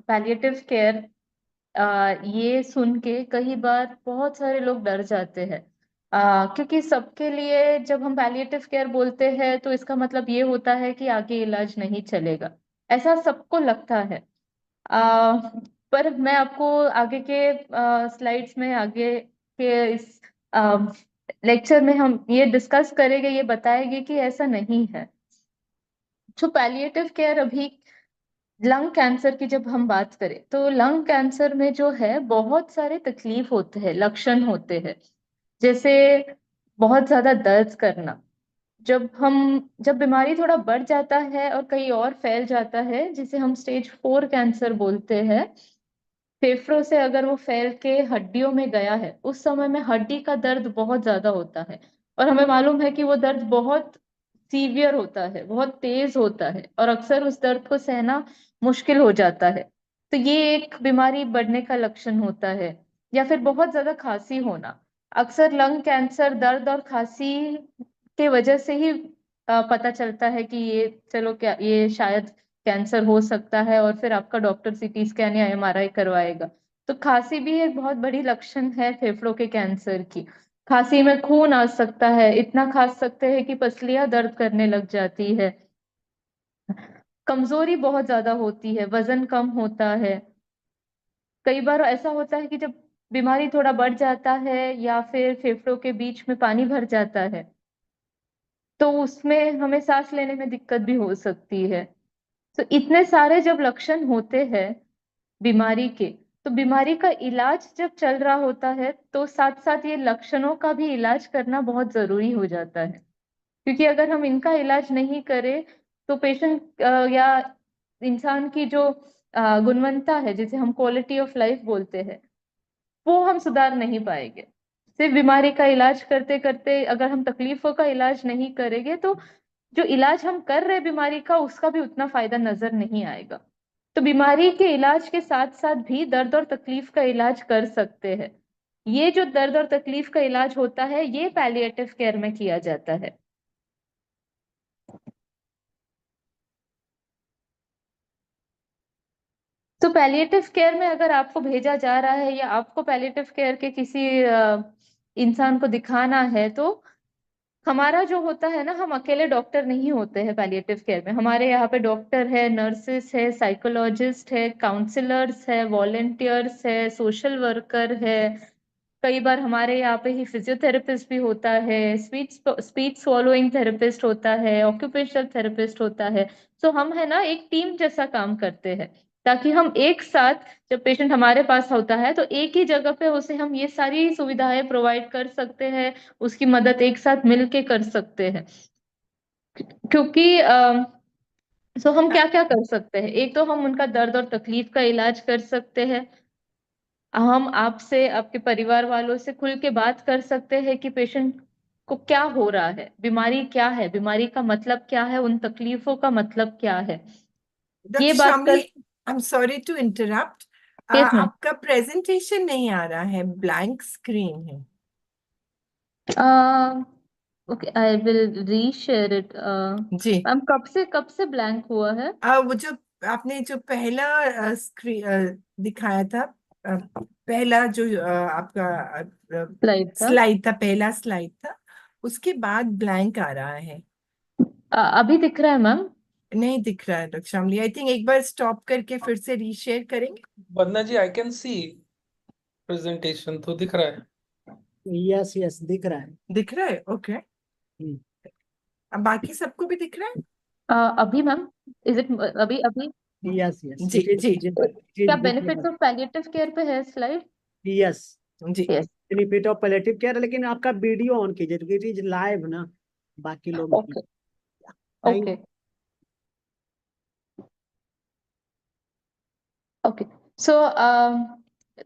Palliative care, ये सुन के कई बार बहुत सारे लोग डर जाते हैं। क्योंकि सबके लिए जब हम पैलिएटिव केयर बोलते हैं तो इसका मतलब ये होता है कि आगे इलाज नहीं चलेगा, ऐसा सबको लगता है। आ, पर मैं आपको आगे के स्लाइड्स में, आगे के इस लेक्चर में हम ये डिस्कस करेंगे, ये बताएंगे कि ऐसा नहीं है। जो पैलिएटिव केयर अभी, लंग कैंसर की जब हम बात करें तो लंग कैंसर में जो है बहुत सारे तकलीफ होते हैं, लक्षण होते हैं। जैसे बहुत ज्यादा दर्द करना, जब बीमारी थोड़ा बढ़ जाता है और कहीं और फैल जाता है, जिसे हम स्टेज 4 कैंसर बोलते हैं। फेफड़ों से अगर वो फैल के हड्डियों में गया है, उस समय में हड्डी का दर्द बहुत ज्यादा होता है। और हमें मालूम है कि वो दर्द बहुत सीवियर होता है, बहुत तेज होता है, और अक्सर उस दर्द को सहना मुश्किल हो जाता है। तो ये एक बीमारी बढ़ने का लक्षण होता है। या फिर बहुत ज्यादा खांसी होना। अक्सर लंग कैंसर दर्द और खांसी के वजह से ही पता चलता है कि ये, चलो क्या ये शायद कैंसर हो सकता है, और फिर आपका डॉक्टर सीटी स्कैन या एमआरआई करवाएगा। तो खांसी भी एक बहुत बड़ी लक्षण है फेफड़ों के कैंसर की। खांसी में खून आ सकता है, इतना खांस सकते हैं कि पसलियां दर्द करने लग जाती है। कमजोरी बहुत ज्यादा होती है, वजन कम होता है। कई बार ऐसा होता है कि जब बीमारी थोड़ा बढ़ जाता है या फिर फेफड़ों के बीच में पानी भर जाता है, तो उसमें हमें सांस लेने में दिक्कत भी हो सकती है। तो इतने सारे जब लक्षण होते हैं बीमारी के, तो बीमारी का इलाज जब चल रहा होता है तो साथ साथ ये लक्षणों का भी इलाज करना बहुत जरूरी हो जाता है। क्योंकि अगर हम इनका इलाज नहीं करें तो पेशेंट या इंसान की जो गुणवत्ता है, जिसे हम क्वालिटी ऑफ लाइफ बोलते हैं, वो हम सुधार नहीं पाएंगे। सिर्फ बीमारी का इलाज करते करते अगर हम तकलीफों का इलाज नहीं करेंगे तो जो इलाज हम कर रहे हैं बीमारी का, उसका भी उतना फायदा नजर नहीं आएगा। तो बीमारी के इलाज के साथ साथ भी दर्द और तकलीफ का इलाज कर सकते हैं। ये जो दर्द और तकलीफ का इलाज होता है, ये पैलिएटिव केयर में किया जाता है। तो पैलिएटिव केयर में अगर आपको भेजा जा रहा है या आपको पैलिएटिव केयर के किसी इंसान को दिखाना है, तो हमारा जो होता है ना, हम अकेले डॉक्टर नहीं होते हैं पैलिएटिव केयर में। हमारे यहाँ पे डॉक्टर है, नर्सेस है, साइकोलॉजिस्ट है, काउंसलर्स है, वॉलेंटियर्स है, सोशल वर्कर है। कई बार हमारे यहाँ पे ही फिजियोथेरेपिस्ट भी होता है, स्पीच स्पीच स्वॉलोइंग थेरेपिस्ट होता है, ऑक्यूपेशनल थेरेपिस्ट होता है। तो हम है ना एक टीम जैसा काम करते हैं, ताकि हम एक साथ, जब पेशेंट हमारे पास होता है तो एक ही जगह पे उसे हम ये सारी सुविधाएं प्रोवाइड कर सकते हैं, उसकी मदद एक साथ मिल के कर सकते हैं। क्योंकि सो हम क्या क्या कर सकते हैं, एक तो हम उनका दर्द और तकलीफ का इलाज कर सकते हैं। हम आपसे, आपके परिवार वालों से खुल के बात कर सकते हैं कि पेशेंट को क्या हो रहा है, बीमारी क्या है, बीमारी का मतलब क्या है, उन तकलीफों का मतलब क्या है, ये डॉक्टर बात कर। Shamli, I am sorry to interrupt. Yes ma'am. आपका प्रेजेंटेशन नहीं आ रहा है, ब्लैंक स्क्रीन है। Okay, I will reshare it. जी। मैम कब से ब्लैंक हुआ है? वो जो आपने जो पहला स्क्रीन दिखाया था, पहला जो आपका स्लाइड था। स्लाइड था, पहला स्लाइड था, उसके बाद ब्लैंक आ रहा है। अभी दिख रहा है मैम? नहीं दिख रहा है डॉक्टर शामली, आई थिंक एक बार स्टॉप करके फिर से रीशेयर करेंगे। वंदना जी, आई कैन सी प्रेजेंटेशन तो दिख रहा है। यस यस दिख रहा है। दिख रहा है, ओके। हम्म, अब बाकी सबको भी दिख रहा है? अभी मैम, इज इट अभी अभी? यस यस जी इट इज जी इट क्या is benefits of palliative care पे है स्लाइड? यस जी। Yes. Benefit of palliative care, लेकिन आपका वीडियो ऑन कीजिए क्योंकि इट इज लाइव ना, बाकी लोग नहीं। ओके। Thank okay. ओके। सो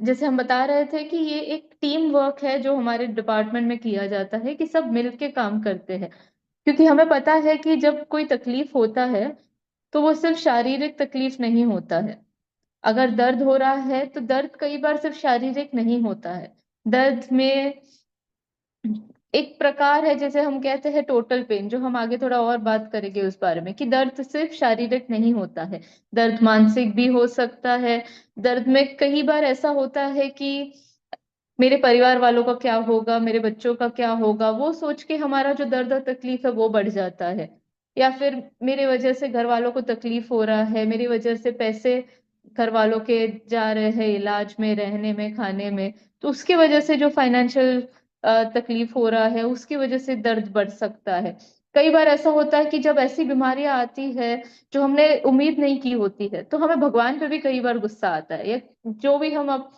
जैसे हम बता रहे थे कि ये एक टीम वर्क है जो हमारे डिपार्टमेंट में किया जाता है, कि सब मिलके काम करते हैं। क्योंकि हमें पता है कि जब कोई तकलीफ होता है तो वो सिर्फ शारीरिक तकलीफ नहीं होता है। अगर दर्द हो रहा है तो दर्द कई बार सिर्फ शारीरिक नहीं होता है। दर्द में एक प्रकार है, जैसे हम कहते हैं टोटल पेन, जो हम आगे थोड़ा और बात करेंगे उस बारे में, कि दर्द सिर्फ शारीरिक नहीं होता है, दर्द मानसिक भी हो सकता है। दर्द में कई बार ऐसा होता है कि मेरे परिवार वालों का क्या होगा, मेरे बच्चों का क्या होगा, वो सोच के हमारा जो दर्द और तकलीफ है वो बढ़ जाता है। या फिर मेरे वजह से घर वालों को तकलीफ हो रहा है, मेरी वजह से पैसे घर वालों के जा रहे हैं इलाज में, रहने में, खाने में, तो उसकी वजह से जो फाइनेंशियल तकलीफ हो रहा है उसकी वजह से दर्द बढ़ सकता है। कई बार ऐसा होता है कि जब ऐसी बीमारियां आती है जो हमने उम्मीद नहीं की होती है, तो हमें भगवान पे भी कई बार गुस्सा आता है, या जो भी हम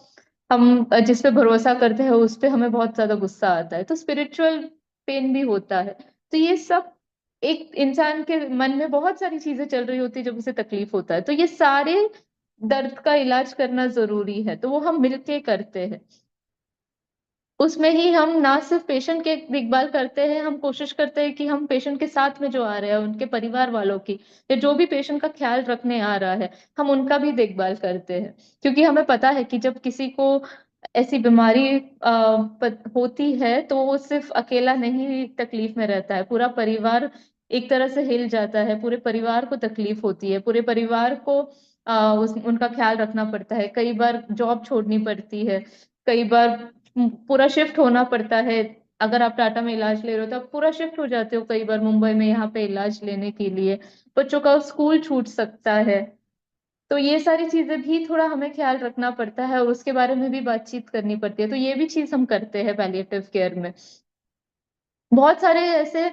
जिस पे भरोसा करते हैं उस पे हमें बहुत ज्यादा गुस्सा आता है, तो स्पिरिचुअल पेन भी होता है। तो ये सब, एक इंसान के मन में बहुत सारी चीजें चल रही होती है जब उसे तकलीफ होता है, तो ये सारे दर्द का इलाज करना जरूरी है, तो वो हम मिलके करते हैं। उसमें ही हम ना सिर्फ पेशेंट के देखभाल करते हैं, हम कोशिश करते हैं कि हम पेशेंट के साथ में जो आ रहे हैं उनके परिवार वालों की, या जो भी पेशेंट का ख्याल रखने आ रहा है, हम उनका भी देखभाल करते हैं। क्योंकि हमें पता है कि जब किसी को ऐसी बीमारी होती है तो वो सिर्फ अकेला नहीं तकलीफ में रहता है, पूरा परिवार एक तरह से हिल जाता है, पूरे परिवार को तकलीफ होती है, पूरे परिवार को उनका ख्याल रखना पड़ता है, कई बार जॉब छोड़नी पड़ती है, कई बार पूरा शिफ्ट होना पड़ता है। अगर आप टाटा में इलाज ले रहे हो तो आप पूरा शिफ्ट हो जाते हो कई बार मुंबई में यहाँ पे इलाज लेने के लिए, बच्चों का स्कूल छूट सकता है। तो ये सारी चीजें भी थोड़ा हमें ख्याल रखना पड़ता है और उसके बारे में भी बातचीत करनी पड़ती है, तो ये भी चीज हम करते हैं पैलिएटिव केयर में। बहुत सारे ऐसे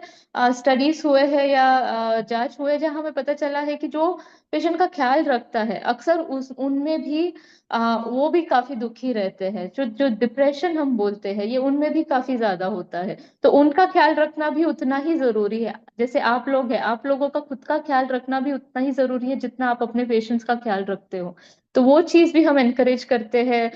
स्टडीज हुए हैं या जांच हुए जहां हमें पता चला है कि जो पेशेंट का ख्याल रखता है अक्सर उस उनमें भी वो भी काफी दुखी रहते हैं, जो जो डिप्रेशन हम बोलते हैं ये उनमें भी काफी ज्यादा होता है, तो उनका ख्याल रखना भी उतना ही जरूरी है। जैसे आप लोग हैं, आप लोगों का खुद का ख्याल रखना भी उतना ही जरूरी है जितना आप अपने पेशेंट्स का ख्याल रखते हो। तो वो चीज भी हम एनकरेज करते हैं,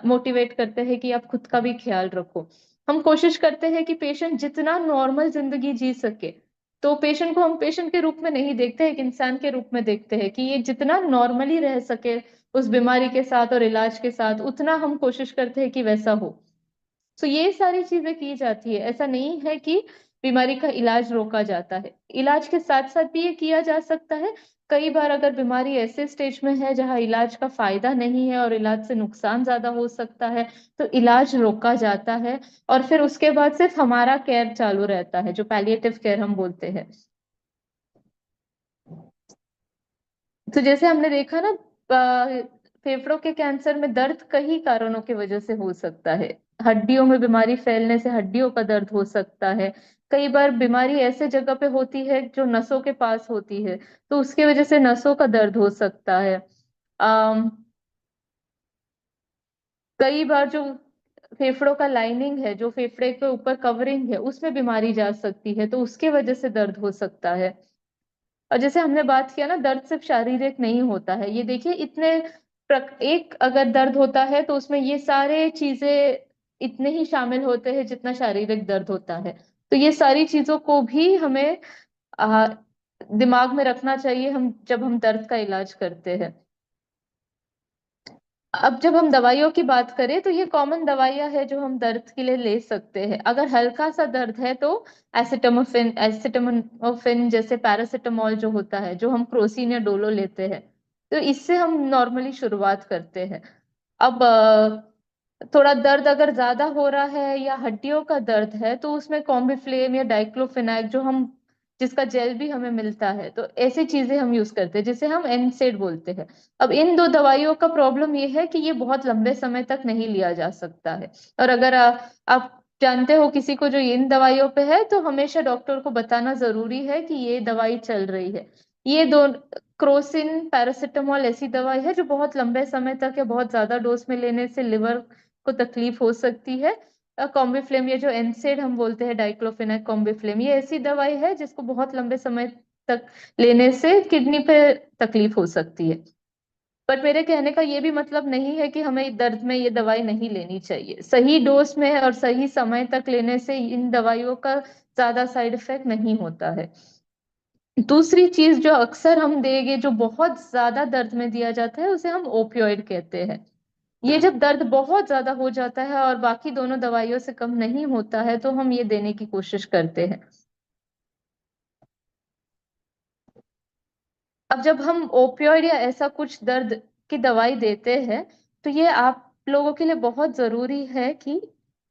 मोटिवेट करते हैं कि आप खुद का भी ख्याल रखो। हम कोशिश करते हैं कि पेशेंट जितना नॉर्मल जिंदगी जी सके, तो पेशेंट को हम पेशेंट के रूप में नहीं देखते, एक इंसान के रूप में देखते हैं कि ये जितना नॉर्मली रह सके उस बीमारी के साथ और इलाज के साथ, उतना हम कोशिश करते हैं कि वैसा हो। तो ये सारी चीजें की जाती है, ऐसा नहीं है कि बीमारी का इलाज रोका जाता है, इलाज के साथ साथ भी ये किया जा सकता है। कई बार अगर बीमारी ऐसे स्टेज में है जहां इलाज का फायदा नहीं है और इलाज से नुकसान ज्यादा हो सकता है, तो इलाज रोका जाता है और फिर उसके बाद सिर्फ हमारा केयर चालू रहता है, जो पैलिएटिव केयर हम बोलते हैं। तो जैसे हमने देखा ना, फेफड़ों के कैंसर में दर्द कई कारणों की वजह से हो सकता है। हड्डियों में बीमारी फैलने से हड्डियों का दर्द हो सकता है। कई बार बीमारी ऐसे जगह पे होती है जो नसों के पास होती है, तो उसकी वजह से नसों का दर्द हो सकता है। अम कई बार जो फेफड़ों का लाइनिंग है, जो फेफड़े के ऊपर कवरिंग है, उसमें बीमारी जा सकती है, तो उसके वजह से दर्द हो सकता है। और जैसे हमने बात किया ना, दर्द सिर्फ शारीरिक नहीं होता है, ये देखिए एक अगर दर्द होता है तो उसमें ये सारे चीजें इतने ही शामिल होते हैं जितना शारीरिक दर्द होता है। तो ये सारी चीजों को भी हमें आ, दिमाग में रखना चाहिए हम जब हम दर्द का इलाज करते हैं। अब जब हम दवाइयों की बात करें तो ये कॉमन दवाइयां है जो हम दर्द के लिए ले सकते हैं। अगर हल्का सा दर्द है तो एसिटामिनोफेन जैसे पैरासिटामोल जो होता है, जो हम क्रोसिन या डोलो लेते हैं, तो इससे हम नॉर्मली शुरुआत करते हैं। अब थोड़ा दर्द अगर ज्यादा हो रहा है या हड्डियों का दर्द है तो उसमें कॉम्बिफ्लेम या डाइक्लोफेनाक, जो हम जिसका जेल भी हमें मिलता है, तो ऐसी चीजें हम यूज करते हैं जिसे हम एनसेड बोलते हैं। अब इन दो दवाइयों का प्रॉब्लम ये है कि ये बहुत लंबे समय तक नहीं लिया जा सकता है, और अगर आप जानते हो किसी को जो इन दवाइयों पे है, तो हमेशा डॉक्टर को बताना जरूरी है कि ये दवाई चल रही है। ये दो, क्रोसिन पैरासिटामोल ऐसी दवाई है जो बहुत लंबे समय तक या बहुत ज्यादा डोज में लेने से लिवर को तकलीफ हो सकती है। कॉम्बिफ्लेम, ये जो एनसेड हम बोलते हैं, डाइक्लोफेनाक कॉम्बिफ्लेम, ये ऐसी दवाई है जिसको बहुत लंबे समय तक लेने से किडनी पे तकलीफ हो सकती है। पर मेरे कहने का ये भी मतलब नहीं है कि हमें दर्द में ये दवाई नहीं लेनी चाहिए, सही डोज में और सही समय तक लेने से इन दवाइयों का ज्यादा साइड इफेक्ट नहीं होता है। दूसरी चीज जो अक्सर हम देंगे, जो बहुत ज्यादा दर्द में दिया जाता है, उसे हम ओपियोइड कहते हैं। ये जब दर्द बहुत ज्यादा हो जाता है और बाकी दोनों दवाइयों से कम नहीं होता है तो हम ये देने की कोशिश करते हैं। अब जब हम ओपियोइड या ऐसा कुछ दर्द की दवाई देते हैं तो ये आप लोगों के लिए बहुत जरूरी है कि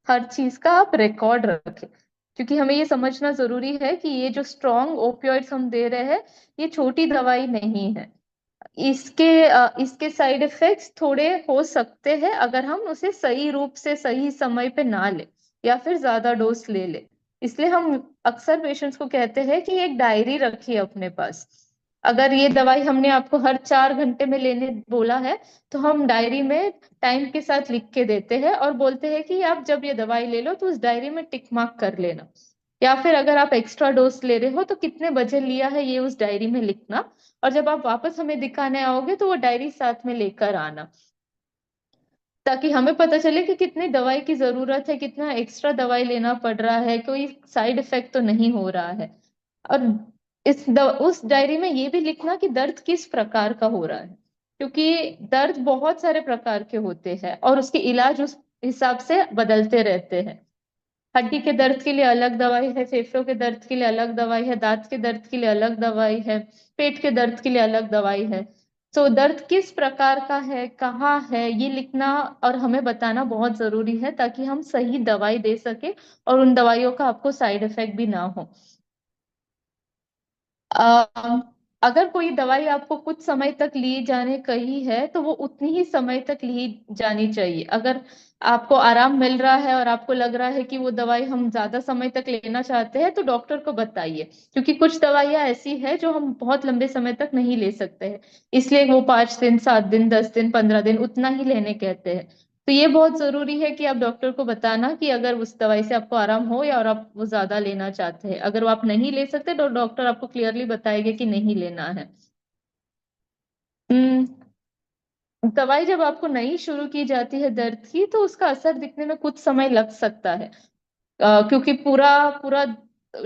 हर चीज का आप रिकॉर्ड रखें, क्योंकि हमें ये समझना जरूरी है कि ये जो स्ट्रॉन्ग ओपियोइड्स हम दे रहे हैं ये छोटी दवाई नहीं है। इसके साइड इफेक्ट्स थोड़े हो सकते हैं अगर हम उसे सही रूप से सही समय पे ना ले या फिर ज्यादा डोज ले ले। इसलिए हम अक्सर पेशेंट्स को कहते हैं कि एक डायरी रखिए अपने पास। अगर ये दवाई हमने आपको हर 4 घंटे में लेने बोला है तो हम डायरी में टाइम के साथ लिख के देते हैं और बोलते हैं कि आप जब ये दवाई ले लो तो उस डायरी में टिक मार्क कर लेना। या फिर अगर आप एक्स्ट्रा डोज ले रहे हो तो कितने बजे लिया है ये उस डायरी में लिखना, और जब आप वापस हमें दिखाने आओगे तो वो डायरी साथ में लेकर आना, ताकि हमें पता चले कि कितनी दवाई की जरूरत है, कितना एक्स्ट्रा दवाई लेना पड़ रहा है, कोई साइड इफेक्ट तो नहीं हो रहा है। और उस डायरी में ये भी लिखना कि दर्द किस प्रकार का हो रहा है, क्योंकि दर्द बहुत सारे प्रकार के होते हैं और उसके इलाज उस हिसाब से बदलते रहते हैं। हड्डी के दर्द के लिए अलग दवाई है, फेफड़ों के दर्द के लिए अलग दवाई है, दांत के दर्द के लिए अलग दवाई है, पेट के दर्द के लिए अलग दवाई है। तो दर्द किस प्रकार का है, कहाँ है, ये लिखना और हमें बताना बहुत जरूरी है ताकि हम सही दवाई दे सके और उन दवाइयों का आपको साइड इफेक्ट भी ना हो। अम, अगर कोई दवाई आपको कुछ समय तक ली जाने कही है तो वो उतनी ही समय तक ली जानी चाहिए। अगर आपको आराम मिल रहा है और आपको लग रहा है कि वो दवाई हम ज्यादा समय तक लेना चाहते हैं तो डॉक्टर को बताइए, क्योंकि कुछ दवाइयां ऐसी है जो हम बहुत लंबे समय तक नहीं ले सकते हैं। इसलिए वो 5 दिन, 7 दिन, 10 दिन, 15 दिन उतना ही लेने कहते हैं। तो ये बहुत जरूरी है कि आप डॉक्टर को बताना कि अगर उस दवाई से आपको आराम हो या और आप वो ज्यादा लेना चाहते हैं। अगर वो आप नहीं ले सकते तो डॉक्टर आपको क्लियरली बताएगा कि नहीं लेना है। हम्म, दवाई जब आपको नई शुरू की जाती है दर्द की तो उसका असर दिखने में कुछ समय लग सकता है, क्योंकि पूरा पूरा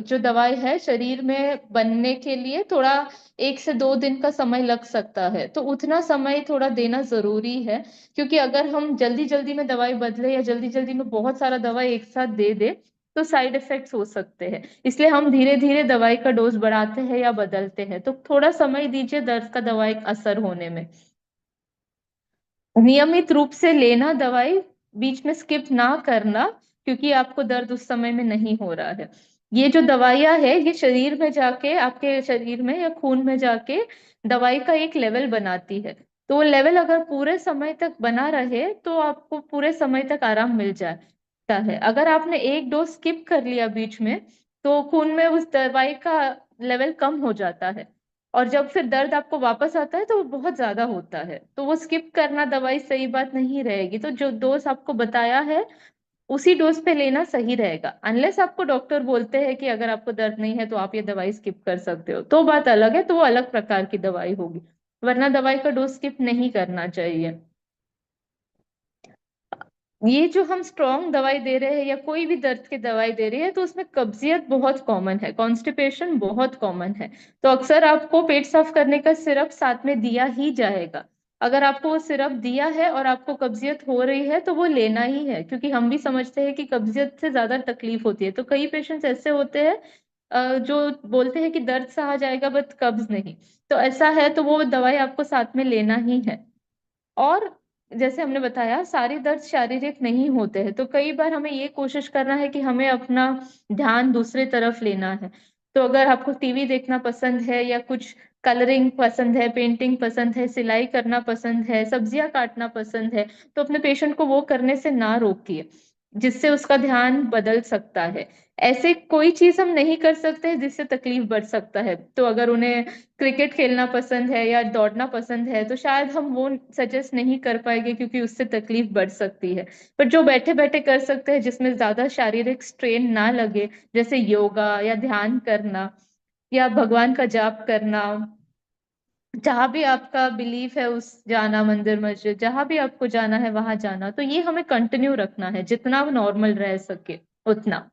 जो दवाई है शरीर में बनने के लिए थोड़ा 1 से 2 दिन का समय लग सकता है, तो उतना समय थोड़ा देना जरूरी है। क्योंकि अगर हम जल्दी जल्दी में दवाई बदले या जल्दी जल्दी में बहुत सारा दवाई एक साथ दे दे तो साइड इफेक्ट्स हो सकते हैं। इसलिए हम धीरे धीरे दवाई का डोज बढ़ाते हैं या बदलते हैं, तो थोड़ा समय दीजिए दर्द का दवाई असर होने में। नियमित रूप से लेना दवाई, बीच में स्किप ना करना, क्योंकि आपको दर्द उस समय में नहीं हो रहा है। ये जो दवाइयां है ये शरीर में जाके आपके शरीर में या खून में जाके दवाई का एक लेवल बनाती है। तो वो लेवल अगर पूरे समय तक बना रहे तो आपको पूरे समय तक आराम मिल जाता है। अगर आपने एक डोज स्किप कर लिया बीच में तो खून में उस दवाई का लेवल कम हो जाता है, और जब फिर दर्द आपको वापस आता है तो वो बहुत ज्यादा होता है, तो वो स्किप करना दवाई सही बात नहीं रहेगी। तो जो डोज आपको बताया है उसी डोज पे लेना सही रहेगा, अनलेस आपको डॉक्टर बोलते हैं कि अगर आपको दर्द नहीं है तो आप ये दवाई स्किप कर सकते हो, तो बात अलग है, तो वो अलग प्रकार की दवाई होगी। वरना दवाई का डोज स्किप नहीं करना चाहिए। ये जो हम स्ट्रॉन्ग दवाई दे रहे हैं या कोई भी दर्द की दवाई दे रहे हैं तो उसमें कब्जियत बहुत कॉमन है, कॉन्स्टिपेशन बहुत कॉमन है। तो अक्सर आपको पेट साफ करने का सिरप साथ में दिया ही जाएगा। अगर आपको वो सिरप दिया है और आपको कब्जियत हो रही है तो वो लेना ही है, क्योंकि हम भी समझते हैं कि कब्जियत से ज्यादा तकलीफ होती है। तो कई पेशेंट्स ऐसे होते हैं जो बोलते हैं कि दर्द सहा जाएगा बट कब्ज नहीं। तो ऐसा है तो वो दवाई आपको साथ में लेना ही है। और जैसे हमने बताया सारे दर्द शारीरिक नहीं होते हैं, तो कई बार हमें ये कोशिश करना है कि हमें अपना ध्यान दूसरी तरफ लेना है। तो अगर आपको टीवी देखना पसंद है या कुछ कलरिंग पसंद है, पेंटिंग पसंद है, सिलाई करना पसंद है, सब्जियां काटना पसंद है, तो अपने पेशेंट को वो करने से ना रोकिए, जिससे उसका ध्यान बदल सकता है। ऐसे कोई चीज हम नहीं कर सकते जिससे तकलीफ बढ़ सकता है। तो अगर उन्हें क्रिकेट खेलना पसंद है या दौड़ना पसंद है तो शायद हम वो सजेस्ट नहीं कर पाएंगे, क्योंकि उससे तकलीफ बढ़ सकती है। पर जो बैठे बैठे कर सकते हैं जिसमें ज्यादा शारीरिक स्ट्रेन ना लगे, जैसे योगा या ध्यान करना या भगवान का जाप करना, जहां भी आपका बिलीफ है उस जाना, मंदिर मस्जिद जहां भी आपको जाना है वहां जाना, तो ये हमें कंटिन्यू रखना है जितना नॉर्मल रह सके उतना।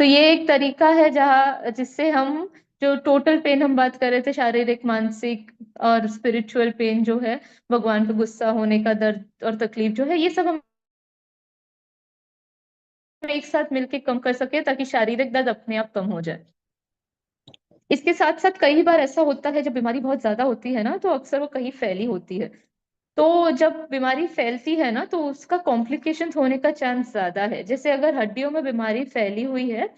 तो ये एक तरीका है जहाँ जिससे हम जो टोटल पेन हम बात कर रहे थे, शारीरिक, मानसिक और स्पिरिचुअल पेन जो है, भगवान पे गुस्सा होने का दर्द और तकलीफ जो है, ये सब हम एक साथ मिलके कम कर सके ताकि शारीरिक दर्द अपने आप कम हो जाए। इसके साथ साथ कई बार ऐसा होता है, जब बीमारी बहुत ज्यादा होती है ना, तो अक्सर वो कहीं फैली होती है। तो जब बीमारी फैलती है ना, तो उसका कॉम्प्लिकेशंस होने का चांस ज्यादा है। जैसे अगर हड्डियों में बीमारी फैली हुई है,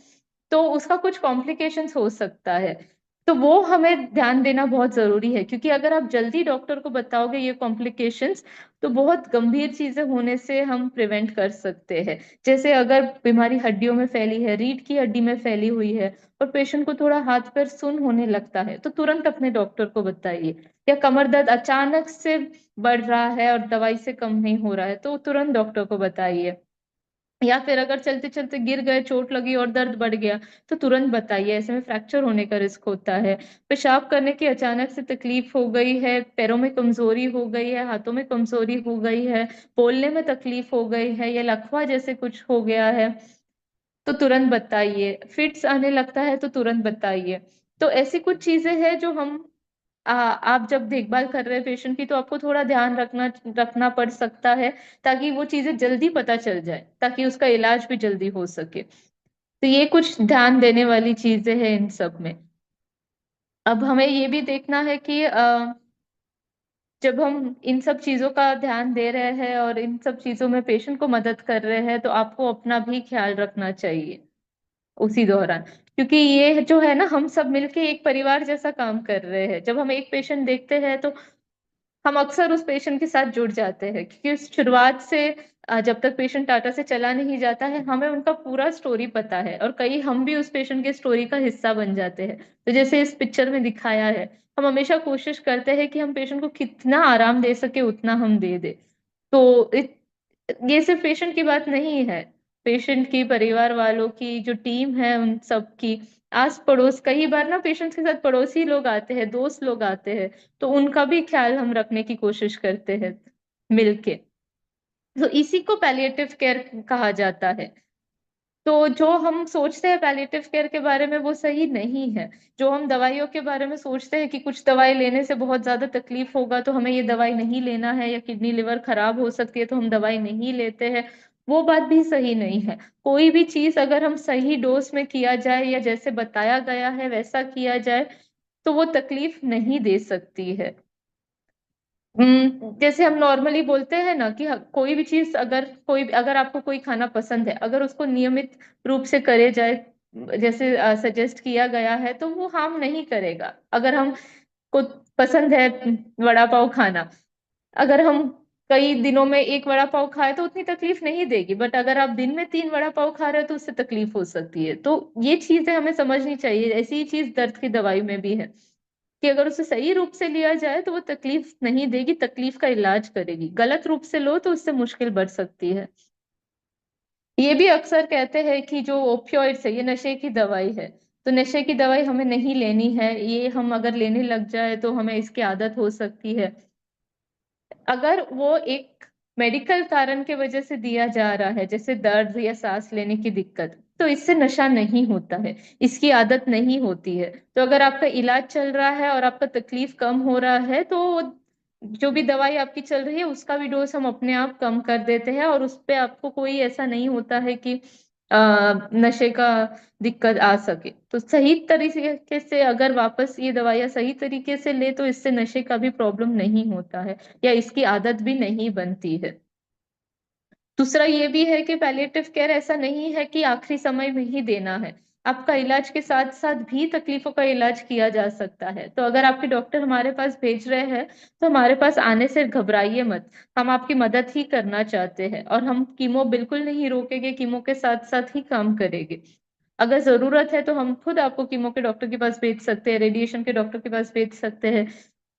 तो उसका कुछ कॉम्प्लिकेशंस हो सकता है। तो वो हमें ध्यान देना बहुत जरूरी है, क्योंकि अगर आप जल्दी डॉक्टर को बताओगे ये कॉम्प्लिकेशंस, तो बहुत गंभीर चीजें होने से हम प्रिवेंट कर सकते हैं। जैसे अगर बीमारी हड्डियों में फैली है, रीढ़ की हड्डी में फैली हुई है, और पेशेंट को थोड़ा हाथ पैर सुन्न होने लगता है, तो तुरंत अपने डॉक्टर को बताइए। या कमर दर्द अचानक से बढ़ रहा है और दवाई से कम नहीं हो रहा है, तो तुरंत डॉक्टर को बताइए। या फिर अगर चलते चलते गिर गए, चोट लगी और दर्द बढ़ गया, तो तुरंत बताइए, ऐसे में फ्रैक्चर होने का रिस्क होता है। पेशाब करने की अचानक से तकलीफ हो गई है, पैरों में कमजोरी हो गई है, हाथों में कमजोरी हो गई है, बोलने में तकलीफ हो गई है, या लकवा जैसे कुछ हो गया है, तो तुरंत बताइए। फिट्स आने लगता है तो तुरंत बताइए। तो ऐसी कुछ चीजें हैं जो हम आप जब देखभाल कर रहे हैं पेशेंट की, तो आपको थोड़ा ध्यान रखना रखना पड़ सकता है, ताकि वो चीजें जल्दी पता चल जाए, ताकि उसका इलाज भी जल्दी हो सके। तो ये कुछ ध्यान देने वाली चीजें हैं इन सब में। अब हमें ये भी देखना है कि जब हम इन सब चीजों का ध्यान दे रहे हैं और इन सब चीजों में पेशेंट को मदद कर रहे हैं, तो आपको अपना भी ख्याल रखना चाहिए उसी दौरान। क्योंकि ये जो है ना, हम सब मिलके एक परिवार जैसा काम कर रहे हैं। जब हम एक पेशेंट देखते हैं, तो हम अक्सर उस पेशेंट के साथ जुड़ जाते हैं, क्योंकि शुरुआत से जब तक पेशेंट टाटा से चला नहीं जाता है, हमें उनका पूरा स्टोरी पता है, और कई हम भी उस पेशेंट के स्टोरी का हिस्सा बन जाते हैं। तो जैसे इस पिक्चर में दिखाया है, हम हमेशा कोशिश करते हैं कि हम पेशेंट को कितना आराम दे सके उतना हम दे दे। तो ये सिर्फ पेशेंट की बात नहीं है, पेशेंट की, परिवार वालों की जो टीम है उन सब की, आस पड़ोस, कई बार ना पेशेंट्स के साथ पड़ोसी लोग आते हैं, दोस्त लोग आते हैं, तो उनका भी ख्याल हम रखने की कोशिश करते हैं मिलके। तो इसी को पैलिएटिव केयर कहा जाता है। तो जो हम सोचते हैं पैलिएटिव केयर के बारे में, वो सही नहीं है। जो हम दवाइयों के बारे में सोचते हैं कि कुछ दवाई लेने से बहुत ज्यादा तकलीफ होगा, तो हमें ये दवाई नहीं लेना है, या किडनी लिवर खराब हो सकती है तो हम दवाई नहीं लेते हैं, वो बात भी सही नहीं है। कोई भी चीज अगर हम सही डोज में किया जाए, या जैसे बताया गया है वैसा किया जाए, तो वो तकलीफ नहीं दे सकती है। जैसे हम नॉर्मली बोलते हैं ना कि कोई भी चीज, अगर आपको कोई खाना पसंद है, अगर उसको नियमित रूप से करे जाए, जैसे सजेस्ट किया गया है, तो वो हार्म नहीं करेगा। अगर हम को पसंद है वड़ा पाव खाना, अगर हम कई दिनों में एक वड़ा पाव खाए, तो उतनी तकलीफ नहीं देगी। बट अगर आप दिन में 3 वड़ा पाव खा रहे हो, तो उससे तकलीफ हो सकती है। तो ये चीजें हमें समझनी चाहिए। ऐसी ही चीज दर्द की दवाई में भी है, कि अगर उसे सही रूप से लिया जाए, तो वो तकलीफ नहीं देगी, तकलीफ का इलाज करेगी। गलत रूप से लो तो उससे मुश्किल बढ़ सकती है। ये भी अक्सर कहते हैं कि जो ओपियोइड्स है, ये नशे की दवाई है, तो नशे की दवाई हमें नहीं लेनी है। ये हम अगर लेने लग जाए, तो हमें इसकी आदत हो सकती है। अगर वो एक मेडिकल कारण के वजह से दिया जा रहा है, जैसे दर्द या सांस लेने की दिक्कत, तो इससे नशा नहीं होता है, इसकी आदत नहीं होती है। तो अगर आपका इलाज चल रहा है और आपका तकलीफ कम हो रहा है, तो जो भी दवाई आपकी चल रही है, उसका भी डोज हम अपने आप कम कर देते हैं, और उस पे आपको कोई ऐसा नहीं होता है कि नशे का दिक्कत आ सके। तो सही तरीके से अगर वापस ये दवाइयाँ सही तरीके से ले, तो इससे नशे का भी प्रॉब्लम नहीं होता है, या इसकी आदत भी नहीं बनती है। दूसरा ये भी है कि पैलिएटिव केयर ऐसा नहीं है कि आखिरी समय में ही देना है। आपका इलाज के साथ साथ भी तकलीफों का इलाज किया जा सकता है। तो अगर आपके डॉक्टर हमारे पास भेज रहे हैं, तो हमारे पास आने से घबराइए मत। हम आपकी मदद ही करना चाहते हैं, और हम कीमो बिल्कुल नहीं रोकेंगे, कीमो के साथ साथ ही काम करेंगे। अगर जरूरत है, तो हम खुद आपको कीमो के डॉक्टर के पास भेज सकते हैं, रेडिएशन के डॉक्टर के पास भेज सकते हैं।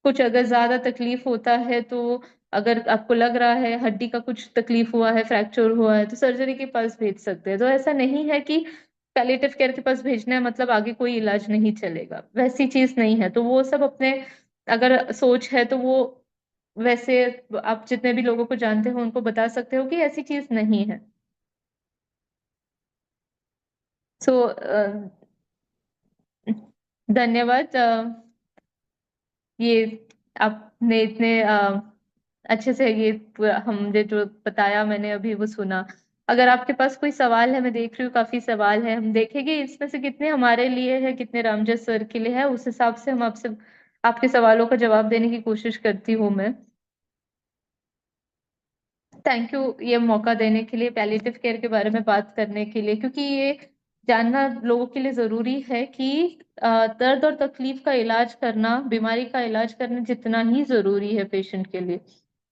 कुछ अगर ज्यादा तकलीफ होता है, तो अगर आपको लग रहा है हड्डी का कुछ तकलीफ हुआ है, फ्रैक्चर हुआ है, तो सर्जरी के पास भेज सकते हैं। तो ऐसा नहीं है कि पैलिएटिव केयर के पास भेजना है मतलब आगे कोई इलाज नहीं चलेगा, वैसी चीज नहीं है। तो वो सब अपने, अगर सोच है तो वो वैसे, आप जितने भी लोगों को जानते हो उनको बता सकते हो कि ऐसी चीज नहीं है। सो धन्यवाद। ये आपने इतने अच्छे से ये हमने जो बताया मैंने अभी वो सुना। अगर आपके पास कोई सवाल है, मैं देख रही हूँ काफी सवाल है, हम देखेंगे इसमें से कितने हमारे लिए है, कितने रामजस सर के लिए है, उस हिसाब से हम आपसे आपके सवालों का जवाब देने की कोशिश करती हूँ मैं। थैंक यू ये मौका देने के लिए, पैलिएटिव केयर के बारे में बात करने के लिए, क्योंकि ये जानना लोगों के लिए जरूरी है कि दर्द और तकलीफ का इलाज करना, बीमारी का इलाज करना जितना ही जरूरी है पेशेंट के लिए।